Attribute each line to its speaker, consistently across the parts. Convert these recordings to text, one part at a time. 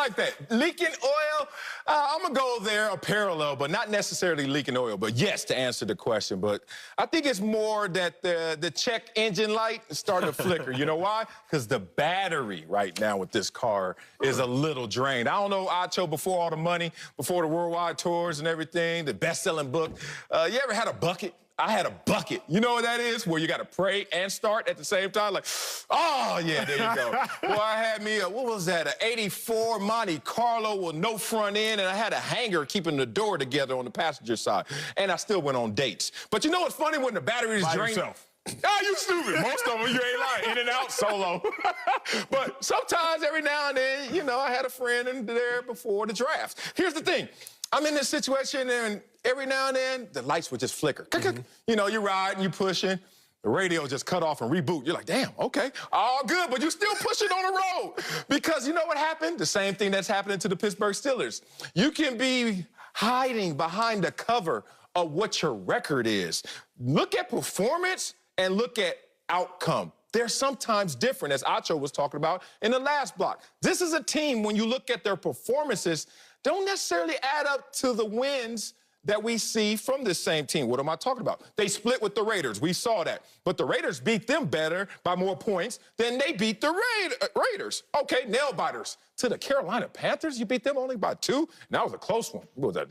Speaker 1: Like that. Leaking oil, I'm going to go there, a parallel, but not necessarily leaking oil. But yes, to answer the question. But I think it's more that the check engine light is starting to flicker. You know why? Because the battery right now with this car is a little drained. I don't know, Acho, before all the money, before the worldwide tours and everything, the best-selling book, you ever had a bucket? I had a bucket. You know what that is? Where you got to pray and start at the same time? Like, oh, yeah, there you go. Well, I had me what was that, an 84 Monte Carlo with no front end, and I had a hanger keeping the door together on the passenger side. And I still went on dates. But you know what's funny? When the battery is drained? Ah, you stupid. Most of them, you ain't lying. In and out solo. But sometimes, every now and then, you know, I had a friend in there before the draft. Here's the thing. I'm in this situation, and every now and then, the lights would just flicker. You know, you're riding, you're pushing, the radio just cut off and reboot. You're like, damn, okay, all good, but you're still pushing on the road. Because you know what happened? The same thing that's happening to the Pittsburgh Steelers. You can be hiding behind the cover of what your record is. Look at performance and look at outcome. They're sometimes different, as Acho was talking about in the last block. This is a team, when you look at their performances, don't necessarily add up to the wins that we see from this same team. What am I talking about? They split with the Raiders. We saw that. But the Raiders beat them better by more points than they beat the Raiders. Okay, nail biters. To the Carolina Panthers, you beat them only by 2? And that was a close one. What was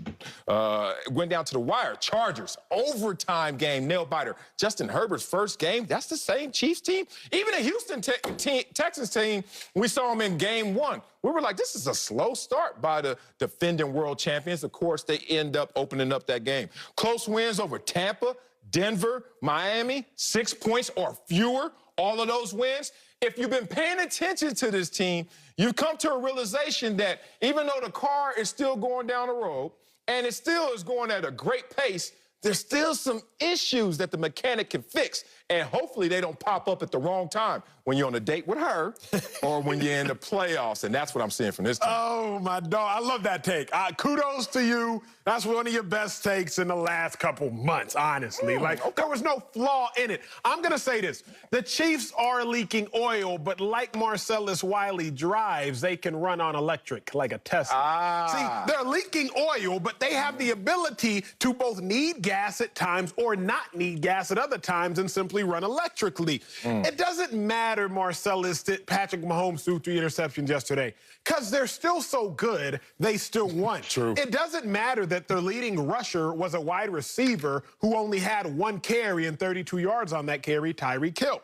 Speaker 1: that? Went down to the wire. Chargers, overtime game, nail biter. Justin Herbert's first game, that's the same Chiefs team? Even the Houston Texans team, we saw them in game 1. We were like, this is a slow start by the defending world champions. Of course, they end up opening up that game. Close wins over Tampa, Denver, Miami, 6 points or fewer. All of those wins. If you've been paying attention to this team, you've come to a realization that even though the car is still going down the road and it still is going at a great pace, there's still some issues that the mechanic can fix. And hopefully they don't pop up at the wrong time when you're on a date with her or when you're in the playoffs. And that's what I'm seeing from this team.
Speaker 2: Oh, my dog. I love that take. Kudos to you. That's one of your best takes in the last couple months, honestly. There was no flaw in it. I'm going to say this. The Chiefs are leaking oil, but like Marcellus Wiley drives, they can run on electric like a Tesla. See, they're leaking oil, but they have the ability to both need gas at times or not need gas at other times and simply run electrically. It doesn't matter, Marcellus, that Patrick Mahomes threw 3 interceptions yesterday, because they're still so good, they still won.
Speaker 1: True.
Speaker 2: It doesn't matter that their leading rusher was a wide receiver who only had 1 carry and 32 yards on that carry, Tyreek Hill.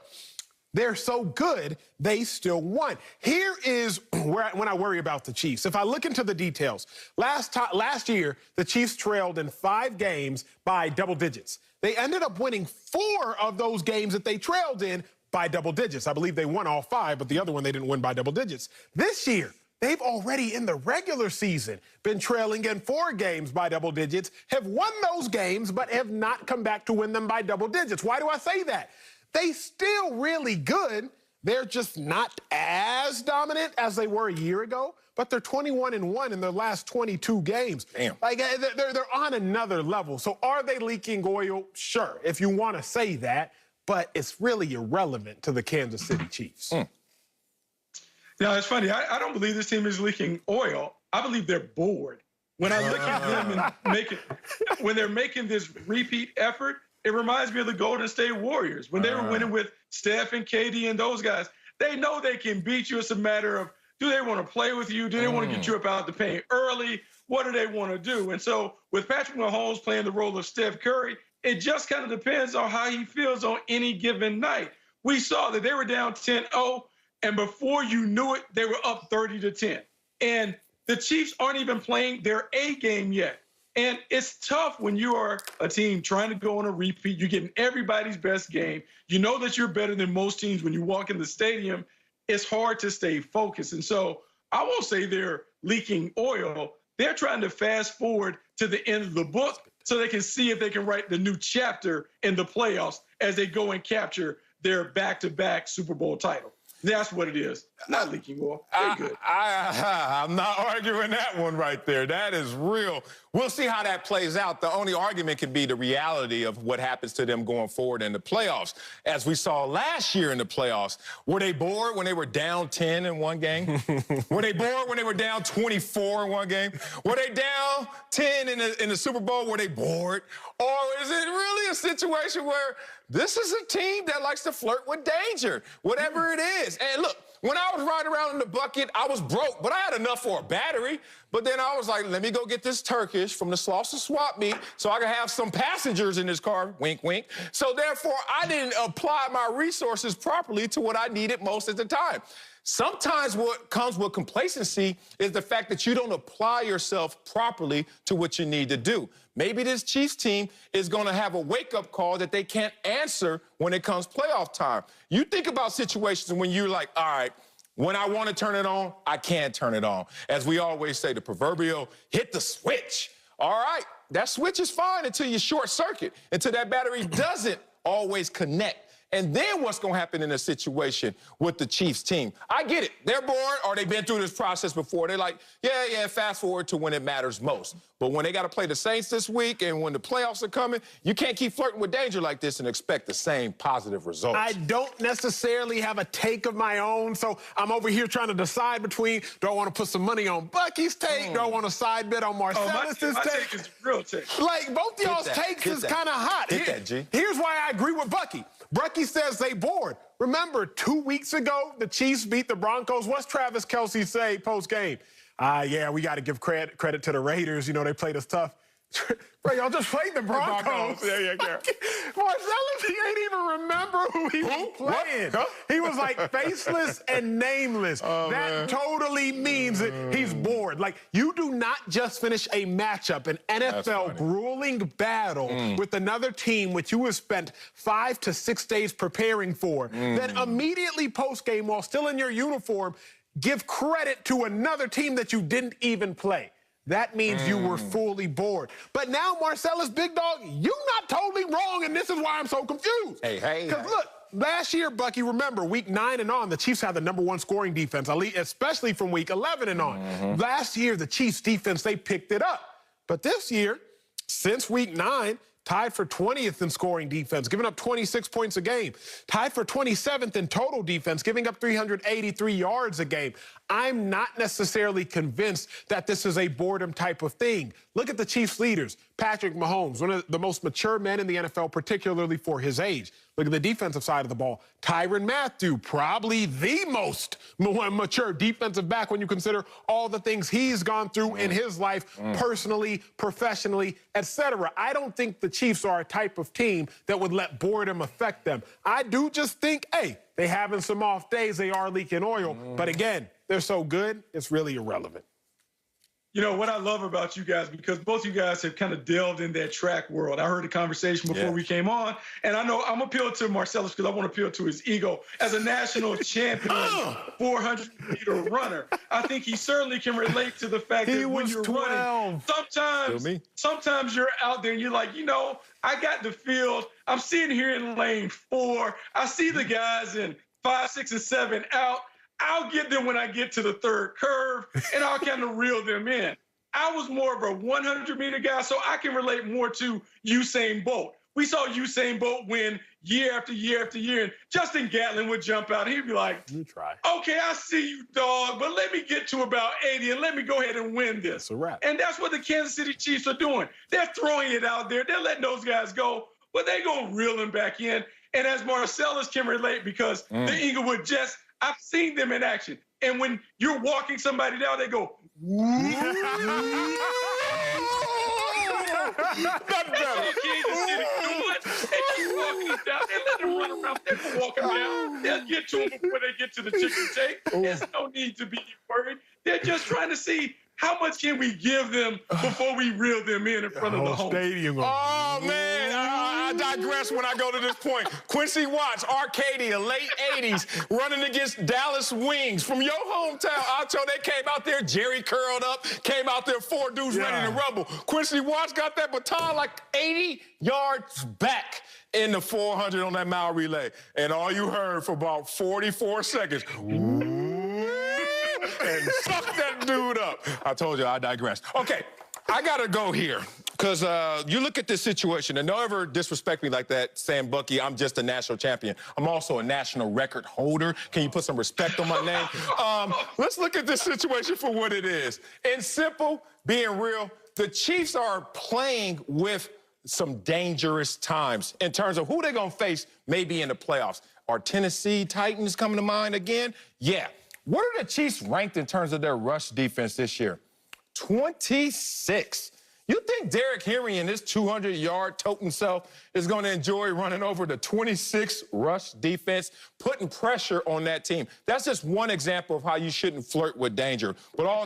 Speaker 2: They're so good, they still won. Here is when I worry about the Chiefs. If I look into the details, last year, the Chiefs trailed in 5 games by double digits. They ended up winning 4 of those games that they trailed in by double digits. I believe they won all 5, but the other one they didn't win by double digits. This year, they've already in the regular season been trailing in 4 games by double digits, have won those games, but have not come back to win them by double digits. Why do I say that? They still really good. They're just not as dominant as they were a year ago, but they're 21-1 in their last 22 games.
Speaker 1: Damn.
Speaker 2: Like, they're on another level. So are they leaking oil? Sure, if you want to say that, but it's really irrelevant to the Kansas City Chiefs.
Speaker 3: Yeah, it's funny. I don't believe this team is leaking oil. I believe they're bored. When I look at them and when they're making this repeat effort, it reminds me of the Golden State Warriors. When they were winning with Steph and KD and those guys, they know they can beat you. It's a matter of, do they want to play with you? Do they want to get you up out the paint early? What do they want to do? And so with Patrick Mahomes playing the role of Steph Curry, it just kind of depends on how he feels on any given night. We saw that they were down 10-0, and before you knew it, they were up 30-10. And the Chiefs aren't even playing their A game yet. And it's tough when you are a team trying to go on a repeat. You're getting everybody's best game. You know that you're better than most teams when you walk in the stadium. It's hard to stay focused. And so I won't say they're leaking oil. They're trying to fast forward to the end of the book so they can see if they can write the new chapter in the playoffs as they go and capture their back-to-back Super Bowl title. That's what it is. Not leaking oil. They're good.
Speaker 1: I'm not arguing that one right there. That is real. We'll see how that plays out. The only argument can be the reality of what happens to them going forward in the playoffs. As we saw last year in the playoffs, were they bored when they were down 10 in one game? Were they bored when they were down 24 in one game? Were they down 10 in the Super Bowl? Were they bored? Or is it really a situation where this is a team that likes to flirt with danger, whatever it is? And look, when I was riding around in the bucket, I was broke, but I had enough for a battery. But then I was like, let me go get this Turkish from the Slauson Swap Meet so I can have some passengers in this car, wink, wink. So therefore, I didn't apply my resources properly to what I needed most at the time. Sometimes what comes with complacency is the fact that you don't apply yourself properly to what you need to do. Maybe this Chiefs team is going to have a wake-up call that they can't answer when it comes playoff time. You think about situations when you're like, all right, when I want to turn it on, I can't turn it on. As we always say, the proverbial hit the switch. All right, that switch is fine until you short circuit, until that battery doesn't always connect. And then what's going to happen in a situation with the Chiefs team? I get it. They're bored or they've been through this process before. They're like, yeah, fast forward to when it matters most. But when they got to play the Saints this week and when the playoffs are coming, you can't keep flirting with danger like this and expect the same positive results.
Speaker 2: I don't necessarily have a take of my own, so I'm over here trying to decide between, do I want to put some money on Bucky's take? Do I want to side bet on Marcellus's
Speaker 3: my
Speaker 2: take?
Speaker 3: take is real take.
Speaker 2: Like, both y'all's takes is kind of hot.
Speaker 1: Hit that, G.
Speaker 2: Here's why I agree with Bucky. Bucky says they bored. Remember, 2 weeks ago, the Chiefs beat the Broncos. What's Travis Kelce say post-game? Yeah, we got to give credit to the Raiders. You know, they played us tough. Bro, y'all just played the Broncos.
Speaker 1: Yeah.
Speaker 2: Marcellus, he ain't even remember who he was playing. Huh? He was like faceless and nameless. That totally means that he's bored. Like, you do not just finish a matchup, an NFL grueling battle with another team which you have spent 5 to 6 days preparing for, then immediately post-game, while still in your uniform, give credit to another team that you didn't even play. That means you were fully bored. But now, Marcellus, big dog, you're not totally wrong, and this is why I'm so confused.
Speaker 1: Hey.
Speaker 2: Because look, last year, Bucky, remember, week 9 and on, the Chiefs had the #1 scoring defense, especially from week 11 and on. Last year, the Chiefs defense, they picked it up. But this year, since week 9, tied for 20th in scoring defense, giving up 26 points a game. Tied for 27th in total defense, giving up 383 yards a game. I'm not necessarily convinced that this is a boredom type of thing. Look at the Chiefs leaders. Patrick Mahomes, one of the most mature men in the NFL, particularly for his age. Look at the defensive side of the ball. Tyrann Mathieu, probably the most mature defensive back when you consider all the things he's gone through in his life, personally, professionally, etc. I don't think the Chiefs are a type of team that would let boredom affect them. I do just think, hey, they having some off days, they are leaking oil. But again, they're so good, it's really irrelevant.
Speaker 3: You know, what I love about you guys, because both you guys have kind of delved in that track world. I heard the conversation before we came on, and I know I'm appealing to Marcellus because I want to appeal to his ego. As a national champion 400-meter runner, I think he certainly can relate to the fact that when you're running, sometimes you're out there and you're like, you know, I got the field. I'm sitting here in lane 4. I see the guys in 5, 6, and 7 out. I'll get them when I get to the 3rd curve, and I'll kind of reel them in. I was more of a 100-meter guy, so I can relate more to Usain Bolt. We saw Usain Bolt win year after year after year, and Justin Gatlin would jump out. He'd be like, okay, I see you, dog, but let me get to about 80, and let me go ahead and win this.
Speaker 2: That's a wrap.
Speaker 3: And that's what the Kansas City Chiefs are doing. They're throwing it out there. They're letting those guys go, but they're going to reel them back in. And as Marcellus can relate, because the Inglewood Jets, I've seen them in action. And when you're walking somebody down, they go, woo. They let them run around. They can walk them down. They'll get to them before they get to the chicken take. There's no need to be worried. They're just trying to see how much can we give them before we reel them in front of the home
Speaker 2: stadium.
Speaker 1: Oh, man, I digress when I go to this point. Quincy Watts, Arcadia, late 80s, running against Dallas Wings from your hometown. Alto, they came out there, Jerry curled up, came out there, 4 dudes ready to rumble. Quincy Watts got that baton like 80 yards back in the 400 on that mile relay. And all you heard for about 44 seconds, and suck that dude up. I told you I digress. Okay, I got to go here. Because you look at this situation, and don't ever disrespect me like that, saying, Bucky, I'm just a national champion. I'm also a national record holder. Can you put some respect on my name? Let's look at this situation for what it is. In simple, being real, the Chiefs are playing with some dangerous times in terms of who they're going to face maybe in the playoffs. Are Tennessee Titans coming to mind again? Yeah. What are the Chiefs ranked in terms of their rush defense this year? 26. You think Derrick Henry and his 200-yard toting self is going to enjoy running over the 26 rush defense, putting pressure on that team? That's just one example of how you shouldn't flirt with danger. But all